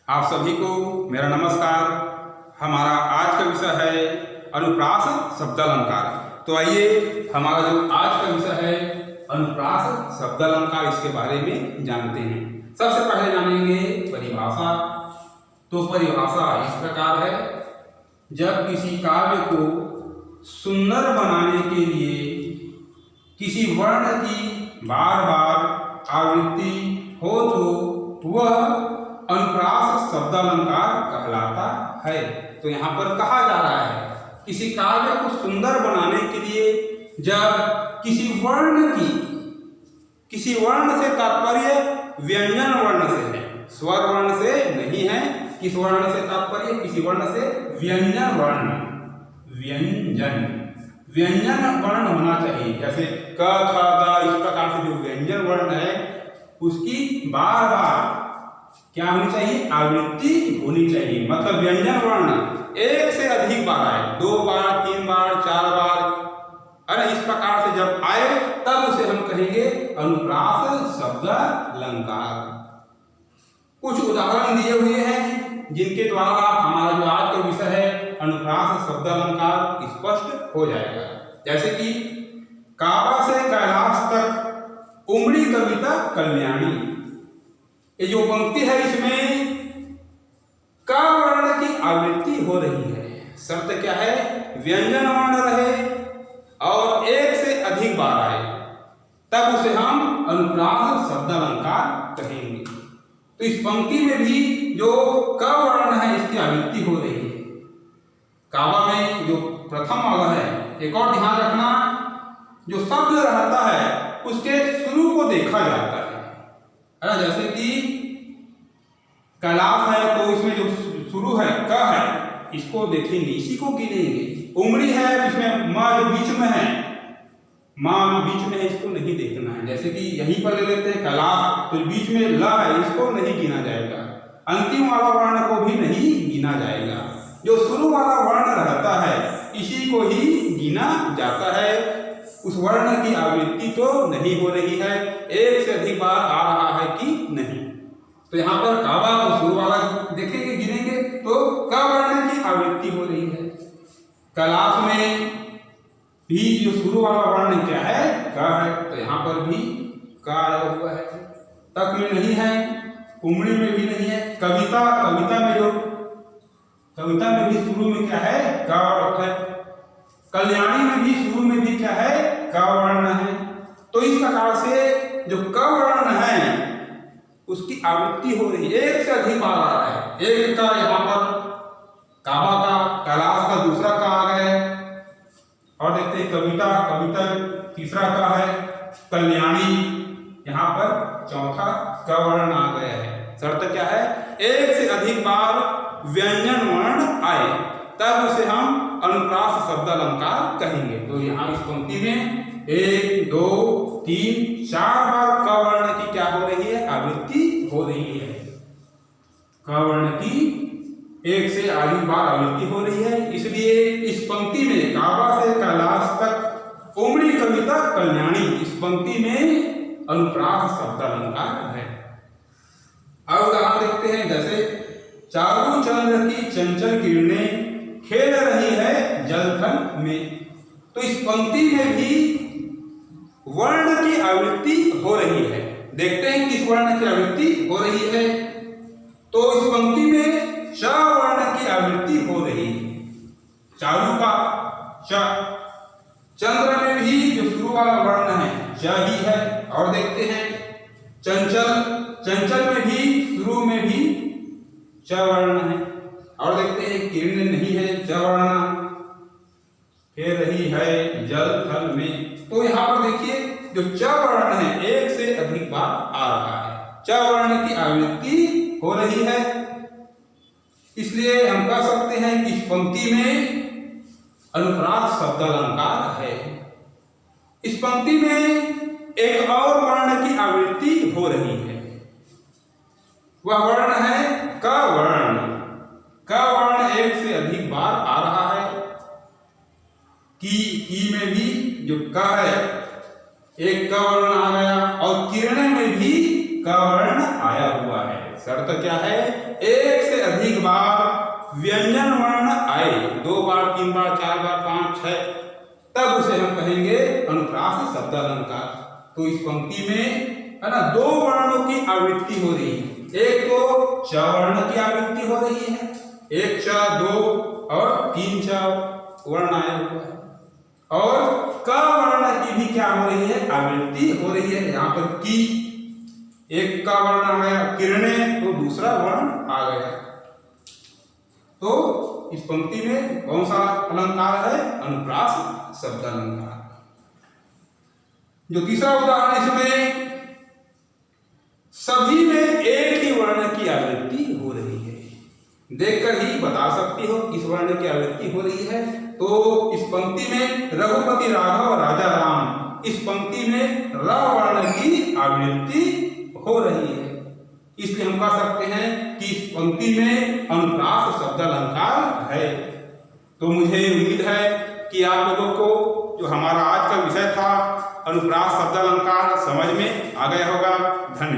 आप सभी को मेरा नमस्कार। हमारा आज का विषय है अनुप्रास शब्दालंकार। तो आइए हमारा जो आज का विषय है अनुप्रास शब्दालंकार, इसके बारे में जानते हैं। सबसे पहले जानेंगे परिभाषा। तो परिभाषा इस प्रकार है, जब किसी काव्य को सुंदर बनाने के लिए किसी वर्ण की बार बार आवृत्ति हो तो वह अनुप्रास शब्दालंकार कहलाता है। तो यहाँ पर कहा जा रहा है किसी काव्य को सुंदर बनाने के लिए जब किसी वर्ण से तात्पर्य व्यंजन वर्ण से है, स्वर वर्ण से नहीं है। किस वर्ण से तात्पर्य? किसी वर्ण से व्यंजन वर्ण, व्यंजन वर्ण होना चाहिए। जैसे क ख ग, इस प्रकार से जो व्यंजन वर्ण है उसकी बार बार क्या होनी चाहिए? आवृत्ति होनी चाहिए। मतलब व्यंजन वर्ण एक से अधिक बार आए, 2 बार, 3 बार, 4 बार, अरे इस प्रकार से जब आए तब उसे हम कहेंगे अनुप्रास शब्दालंकार। कुछ उदाहरण दिए हुए हैं जिनके द्वारा हमारा जो आज का विषय है अनुप्रास शब्दालंकार स्पष्ट हो जाएगा। जैसे कि काबा से कैलाश तक उमड़ी कविता कल्याणी, ये जो पंक्ति है इसमें क वर्ण की आवृत्ति हो रही है। शर्त क्या है? व्यंजन वर्ण रहे और एक से अधिक बार आए, तब उसे हम अनुप्रास शब्दालंकार कहेंगे। तो इस पंक्ति में भी जो क वर्ण है इसकी आवृत्ति हो रही है। काबा में जो प्रथम वाला है, एक और ध्यान रखना, जो शब्द रहता है उसके शुरू को देखा जाता है। जैसे कि कैलाश है तो इसमें जो शुरू है क है, इसको देखेंगे, इसी को गिनेंगे। उमड़ी है, इसमें माँ जो बीच में है, माँ बीच में है, इसको नहीं देखना है। जैसे कि यहीं पर ले लेते हैं कैलाश, तो बीच में ल है, इसको नहीं गिना जाएगा। अंतिम वाला वर्ण को भी नहीं गिना जाएगा। जो शुरू वाला वर्ण रहता है इसी को ही गिना जाता है। उस वर्ण की आवृत्ति तो नहीं हो रही है, एक से अधिक बार आ रहा है कि नहीं। तो यहाँ पर काबा को शुरू वाला देखेंगे, गिनेंगे तो क वर्ण की आवृत्ति हो रही है। कैलाश में भी जो शुरू वाला वर्ण क्या है? क है, तो यहाँ पर भी क आया हुआ है। तक में नहीं है, उमड़ी में भी नहीं है। कविता में भी शुरू में क्या है? क है। कल्याणी में भी शुरू में भी क्या है? क वर्ण है। तो इस प्रकार से जो क वर्ण है उसकी आवृत्ति हो रही है, एक से अधिक बार आ रहा है। एक का यहाँ पर काबा का, कैलाश का दूसरा का आ गया है। और देखते हैं कविता तीसरा का है, कल्याणी यहाँ पर चौथा क वर्ण आ गया है। शर्त क्या है? एक से अधिक बार व्यंजन वर्ण आए तब उसे हम अनुप्रास शब्दालंकार कहेंगे। तो यहाँ इस पंक्ति में 1, 2, 3, 4 बार क वर्ण की क्या हो रही है? आवृत्ति हो रही है। क वर्ण की एक से अधिक बार आवृत्ति हो रही है। इसलिए इस पंक्ति में काबा से कैलाश तक उमड़ी कविता कल्याणी, इस पंक्ति में अनुप्रास शब्दालंकार है। अब उदाहरण देखते हैं, जैसे चारू चंद्र की चंचल किरणें खेल रही है जलथल में। तो इस पंक्ति में भी वर्ण की आवृत्ति हो रही है। देखते हैं किस वर्ण की आवृत्ति हो रही है। तो इस पंक्ति में च वर्ण की आवृत्ति हो रही है। चारू का च, चंद्र में भी जो शुरू वाला वर्ण है च ही है। और देखते हैं चंचल में भी शुरू में भी च वर्ण है। और देखते हैं किरण नहीं है, च वर्ण खेल रही है जल थल में। तो यहाँ पर देखिए जो च वर्ण है एक से अधिक बार आ रहा है, च वर्ण की आवृत्ति हो रही है। इसलिए हम कह सकते हैं कि इस पंक्ति में अनुप्रास शब्दालंकार है। इस पंक्ति में एक और वर्ण की आवृत्ति हो रही है, वह वर्ण है क वर्ण। क वर्ण एक से अधिक बार आ रहा है। की में भी जो क है एक क वर्ण आ गया, और किरण में भी क वर्ण आया हुआ है। शर्त क्या है? एक से अधिक बार व्यंजन वर्ण आए, 2 बार 3 बार 4 बार 5 6, तब उसे हम कहेंगे अनुप्रास शब्द अलंकार। तो इस पंक्ति में है ना 2 वर्णों की आवृत्ति हो रही है। एक तो च वर्ण की आवृत्ति हो रही है, एक च 2 और 3 च वर्ण आए हुए हैं, और क वर्ण की भी क्या हो रही है? आवृत्ति हो रही है। यहाँ पर की एक का वर्ण आ गया, किरणें तो दूसरा वर्ण आ गया। तो इस पंक्ति में कौन सा अलंकार है? अनुप्रास शब्द अलंकार। जो तीसरा उदाहरण इसमें सभी में एक ही वर्ण की आवृत्ति हो रही है, देखकर ही बता सकती हो किस वर्ण की आवृत्ति हो रही है। तो इस पंक्ति में रघुपति राघव राजा राम, इस पंक्ति में र वर्ण की आवृत्ति हो रही है, इसलिए हम कह सकते हैं कि इस पंक्ति में अनुप्रास शब्द अलंकार है। तो मुझे उम्मीद है कि आप लोगों को जो हमारा आज का विषय था अनुप्रास शब्द अलंकार समझ में आ गया होगा। धन्यवाद।